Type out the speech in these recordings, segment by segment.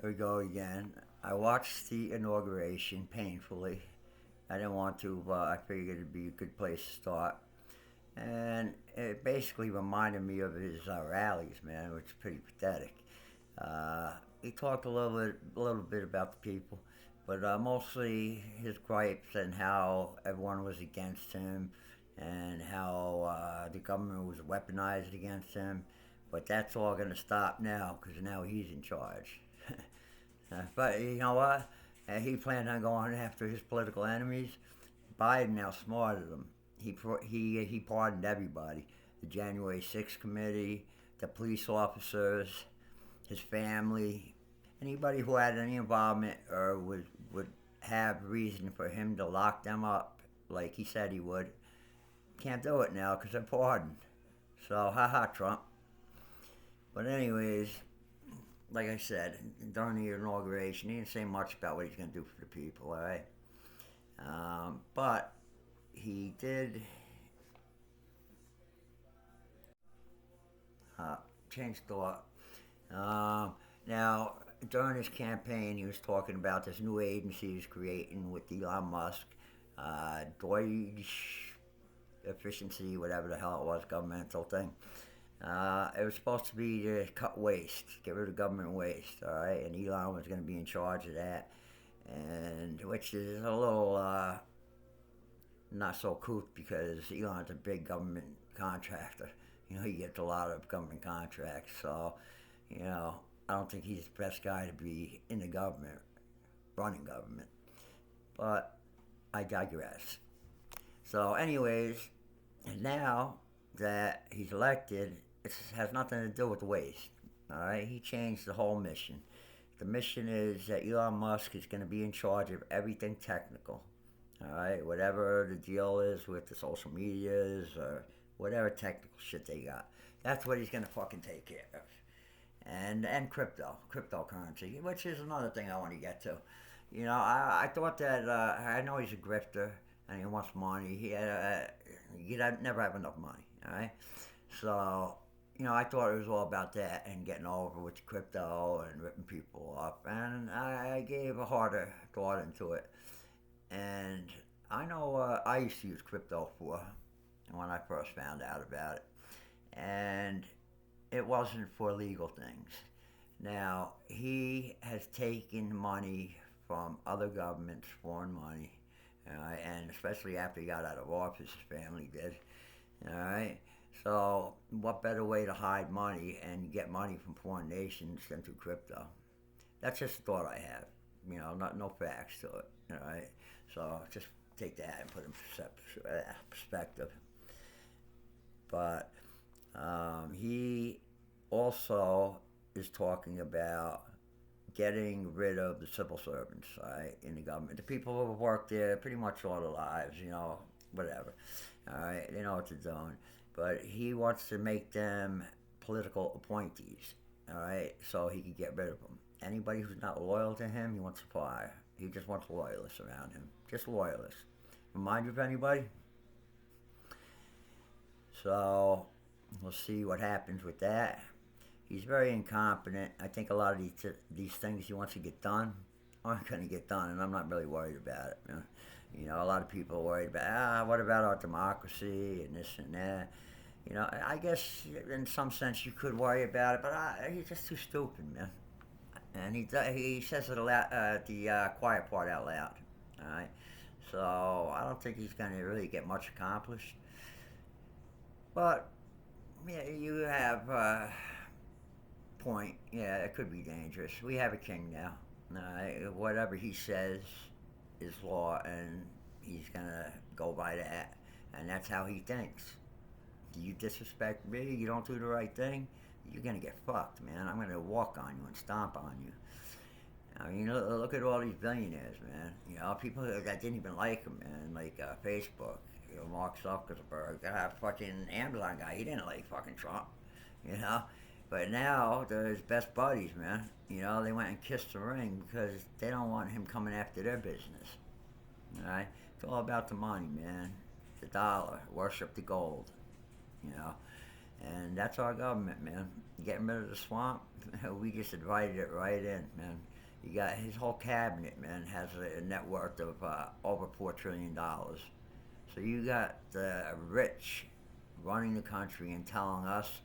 Here we go again. I watched the inauguration painfully. I didn't want to, but I figured it'd be a good place to start. And it basically reminded me of his rallies, man, which is pretty pathetic. He talked a little bit about the people, but mostly his gripes and how everyone was against him, and how the government was weaponized against him. But that's all going to stop now because now he's in charge. But you know what? He planned on going after his political enemies. Biden outsmarted him. He pardoned everybody: the January 6th committee, the police officers, his family, anybody who had any involvement or would have reason for him to lock them up, like he said he would. Can't do it now because they're pardoned. So, haha, Trump. But anyways, like I said, during the inauguration, he didn't say much about what he's going to do for the people, all right? But he did change thought. Now, during his campaign, he was talking about this new agency he's creating with Elon Musk, Deutsche Efficiency, whatever the hell it was, governmental thing. It was supposed to be to cut waste, get rid of government waste, all right? And Elon was going to be in charge of that, and which is a little not so cool because Elon's a big government contractor. He gets a lot of government contracts, so you know, I don't think he's the best guy to be in the government, running government. But I digress. So, anyways, now that he's elected, it has nothing to do with waste. All right, he changed the whole mission. The mission is that Elon Musk is going to be in charge of everything technical. All right, whatever the deal is with the social medias or whatever technical shit they got, that's what he's going to fucking take care of. And cryptocurrency, which is another thing I want to get to. I thought that I know he's a grifter and he wants money. He'd never have enough money. All right, so I thought it was all about that and getting over with the crypto and ripping people up, and I gave a harder thought into it. And I know I used to use crypto for when I first found out about it, and it wasn't for legal things. Now, he has taken money from other governments, foreign money, and especially after he got out of office, his family did. All right? So, what better way to hide money and get money from foreign nations than through crypto? That's just a thought I have. Not no facts to it. All right? So, just take that and put it in perspective. But he also is talking about getting rid of the civil servants, right, in the government. The people who have worked there pretty much all their lives, whatever. All right, they know what they're doing. But he wants to make them political appointees, all right, so he can get rid of them. Anybody who's not loyal to him, he wants to fire. He just wants loyalists around him. Just loyalists. Remind you of anybody? So we'll see what happens with that. He's very incompetent. I think a lot of these things he wants to get done aren't going to get done, and I'm not really worried about it. A lot of people are worried about, what about our democracy and this and that. I guess in some sense you could worry about it, but he's just too stupid, man. And he says it aloud, the quiet part out loud. All right. So I don't think he's going to really get much accomplished. But yeah, you have point. Yeah, it could be dangerous. We have a king now. Whatever he says is law, and he's gonna go by that, and that's how he thinks. You disrespect me, you don't do the right thing, you're gonna get fucked, man. I'm gonna walk on you and stomp on you. I mean, look at all these billionaires, man. People that didn't even like him, man, like Facebook. Mark Zuckerberg, fucking Amazon guy. He didn't like fucking Trump, you know. But now they're his best buddies, man. They went and kissed the ring because they don't want him coming after their business. All right, it's all about the money, man. The dollar, worship the gold. You know, And that's our government, man. Getting rid of the swamp, we just invited it right in, man. You got his whole cabinet, man, has a net worth of over $4 trillion. So you got the rich running the country and telling us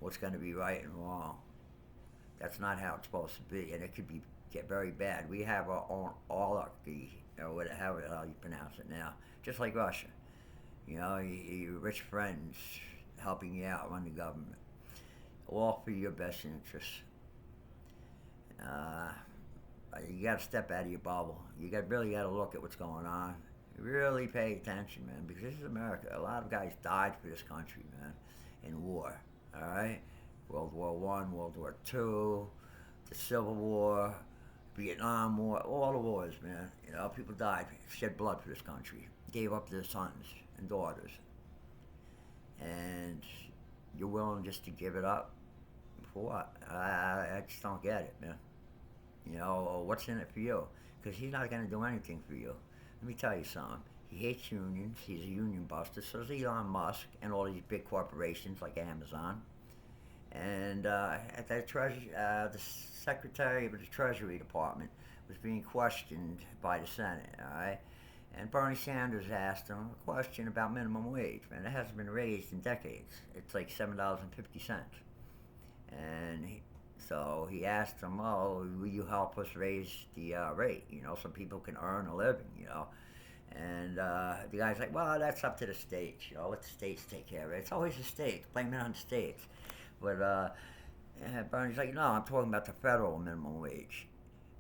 what's going to be right and wrong. That's not how it's supposed to be, and it could be get very bad. We have our own oligarchy, or whatever you pronounce it now, just like Russia. You know, your rich friends helping you out run the government, all for your best interests. Uh, you got to step out of your bubble. You really got to look at what's going on. Really pay attention, man, because this is America. A lot of guys died for this country, man, in war. All right, World War One, World War Two, the Civil War, Vietnam War, all the wars, man. You know, people died, shed blood for this country, gave up their sons and daughters, and you're willing just to give it up for what? I just don't get it, man. You know, what's in it for you? Because he's not going to do anything for you. Let me tell you something. He hates unions. He's a union buster. So does Elon Musk and all these big corporations like Amazon. And at the Secretary of the Treasury Department was being questioned by the Senate, all right? And Bernie Sanders asked him a question about minimum wage. Man, it hasn't been raised in decades. It's like $7.50. And so he asked him, "Oh, will you help us raise the rate? You know, so people can earn a living. You know." And the guy's like, "Well, that's up to the states. You know, let the states take care of it. It's always the states. Blame it on the states." But Bernie's like, "No, I'm talking about the federal minimum wage."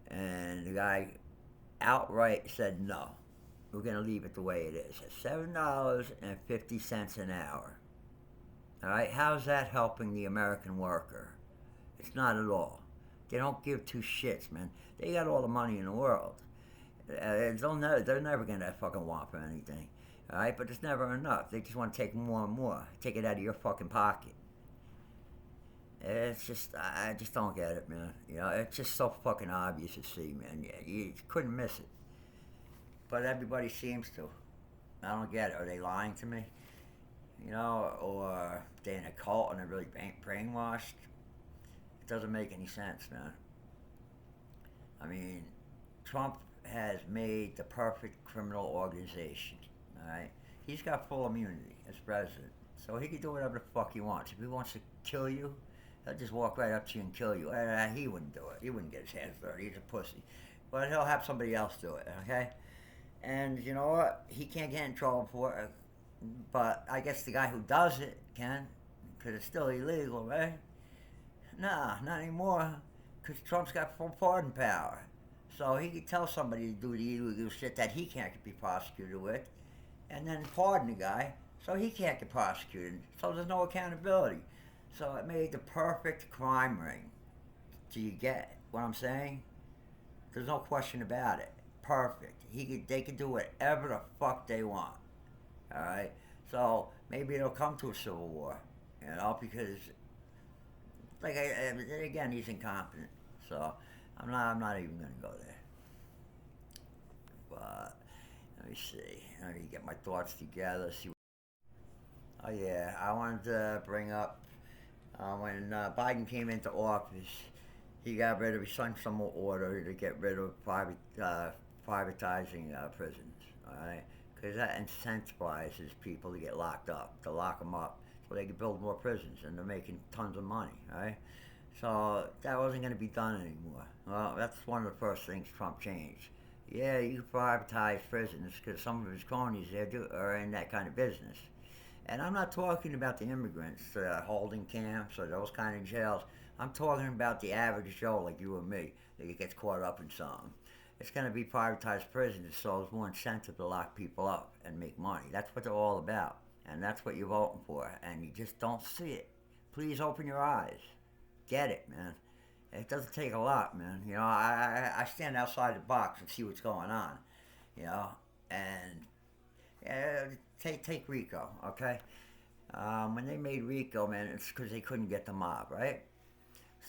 And the guy outright said, "No, we're going to leave it the way it is. $7.50 an hour. All right, how's that helping the American worker? It's not at all. They don't give two shits, man. They got all the money in the world. They're never going to fucking want for anything. All right, but it's never enough. They just want to take more and more. Take it out of your fucking pocket. It's just, I just don't get it, man. You know, it's just so fucking obvious to see, man. You couldn't miss it. But everybody seems to. I don't get it. Are they lying to me? You know, or they in a cult and they're really brainwashed? It doesn't make any sense, man. I mean, Trump has made the perfect criminal organization, all right? He's got full immunity as president, so he can do whatever the fuck he wants. If he wants to kill you, he'll just walk right up to you and kill you. He wouldn't do it. He wouldn't get his hands dirty. He's a pussy. But he'll have somebody else do it, okay? And you know what? He can't get in trouble for it, but I guess the guy who does it can, because it's still illegal, right? Nah, not anymore, because Trump's got full pardon power. So he could tell somebody to do the illegal shit that he can't be prosecuted with, and then pardon the guy, so he can't get prosecuted. So there's no accountability. So it made the perfect crime ring. Do you get what I'm saying? There's no question about it. Perfect. They could do whatever the fuck they want. All right. So maybe it'll come to a civil war, you know, because again, he's incompetent. So I'm not even gonna go there. But let me see. Let me get my thoughts together. See. Oh yeah, I wanted to bring up when Biden came into office, he got rid of, he signed some order to get rid of privatizing prisons. All right, because that incentivizes people to get locked up, to lock them up, so they can build more prisons, and they're making tons of money. Right. So that wasn't going to be done anymore. Well, that's one of the first things Trump changed. Yeah, you can privatize prisons because some of his cronies there are in that kind of business. And I'm not talking about the immigrants, holding camps or those kind of jails. I'm talking about the average Joe like you or me that gets caught up in something. It's going to be privatized prisons, so there's more incentive to lock people up and make money. That's what they're all about, and that's what you're voting for, and you just don't see it. Please open your eyes. Get it, man. It doesn't take a lot, man. You know, I stand outside the box and see what's going on, you know, and take RICO, okay? When they made RICO, man, it's because they couldn't get the mob, right?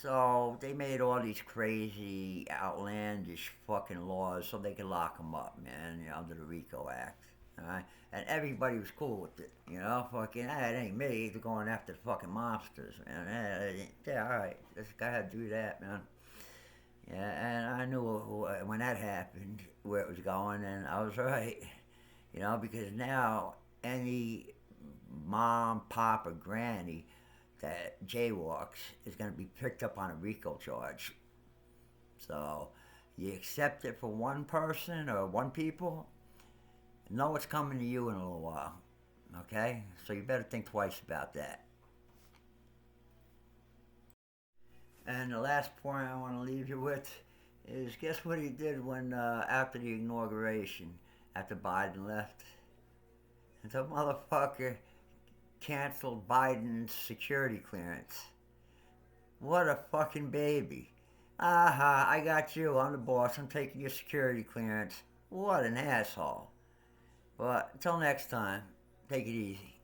So they made all these crazy, outlandish fucking laws so they could lock them up, man, you know, under the RICO Act, Alright? And everybody was cool with it. You know, fucking, it ain't me. They're going after the fucking monsters, man. Yeah, alright. Let's go ahead and do that, man. Yeah, and I knew when that happened where it was going, and I was right. You know, because now any mom, pop, or granny that jaywalks is going to be picked up on a RICO charge. So you accept it for one person or one people, know what's coming to you in a little while. Okay? So you better think twice about that. And the last point I want to leave you with is guess what he did when after the inauguration, after Biden left? The motherfucker canceled Biden's security clearance. What a fucking baby. Aha, I got you. I'm the boss. I'm taking your security clearance. What an asshole. But until next time, take it easy.